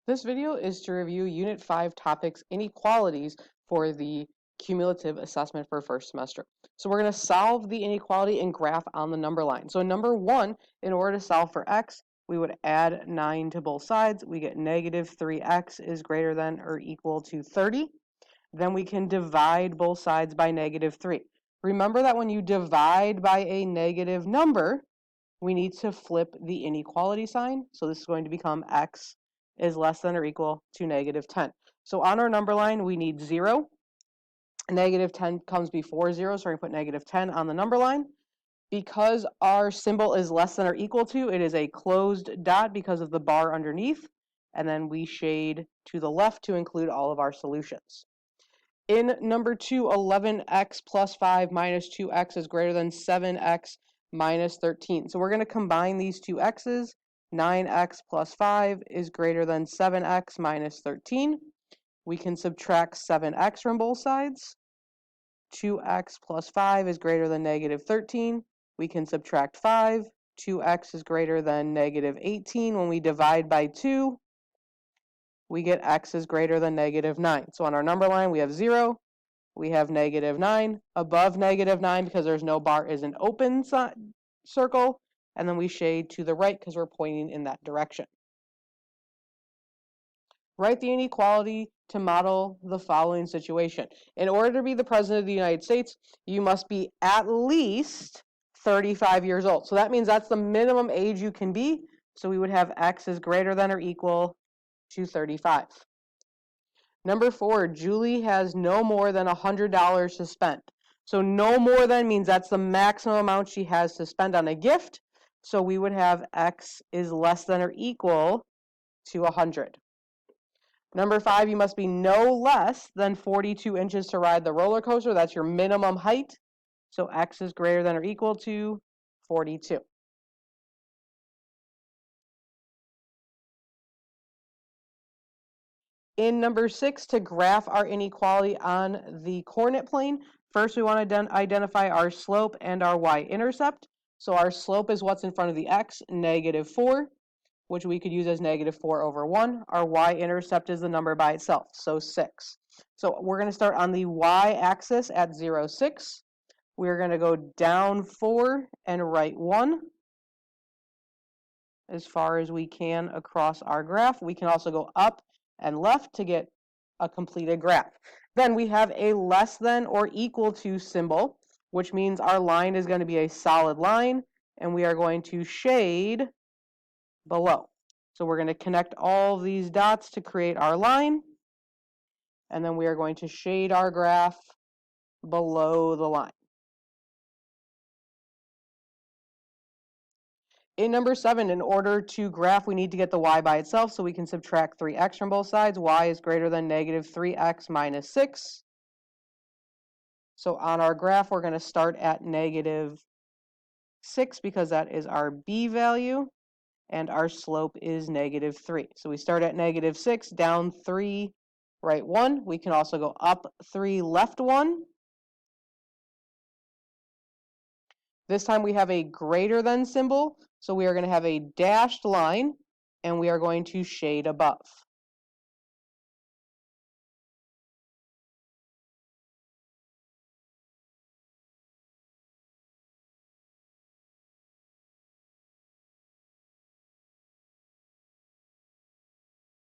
This video is to review Unit 5 topics inequalities for the cumulative assessment for first semester. So we're going to solve the inequality and graph on the number line. So number 1, in order to solve for x, we would add 9 to both sides. We get negative 3x is greater than or equal to 30. Then we can divide both sides by negative 3. Remember that when you divide by a negative number, we need to flip the inequality sign. So this is going to become x is less than or equal to negative 10. So on our number line, we need 0. Negative 10 comes before 0, so we're going to put negative 10 on the number line. Because our symbol is less than or equal to, it is a closed dot because of the bar underneath. And then we shade to the left to include all of our solutions. In number 2, 11x plus 5 minus 2x is greater than 7x minus 13. So we're going to combine these two x's. 9x plus 5 is greater than 7x minus 13. We can subtract 7x from both sides. 2x plus 5 is greater than negative 13. We can subtract 5. 2x is greater than negative 18. When we divide by 2, we get x is greater than negative 9. So on our number line, we have 0. We have negative 9. Above negative 9, because there's no bar, is an open circle. And then we shade to the right because we're pointing in that direction. Write the inequality to model the following situation. In order to be the President of the United States, you must be at least 35 years old. So that means that's the minimum age you can be. So we would have x is greater than or equal to 35. Number 4, Julie has no more than $100 to spend. So no more than means that's the maximum amount she has to spend on a gift. So we would have x is less than or equal to 100. Number 5, you must be no less than 42 inches to ride the roller coaster. That's your minimum height. So x is greater than or equal to 42. In number 6, to graph our inequality on the coordinate plane, first we want to identify our slope and our y-intercept. So our slope is what's in front of the x, negative 4, which we could use as negative 4 over 1. Our y-intercept is the number by itself, so 6. So we're going to start on the y-axis at 0, 6. We're going to go down 4 and right 1 as far as we can across our graph. We can also go up and left to get a completed graph. Then we have a less than or equal to symbol, which means our line is going to be a solid line, and we are going to shade below. So we're going to connect all these dots to create our line, and then we are going to shade our graph below the line. In number 7, in order to graph, we need to get the y by itself, so we can subtract 3x from both sides. Y is greater than negative 3x minus 6. So on our graph, we're going to start at negative 6 because that is our b value, and our slope is negative 3. So we start at negative 6, down 3, right 1. We can also go up 3, left 1. This time we have a greater than symbol, so we are going to have a dashed line, and we are going to shade above.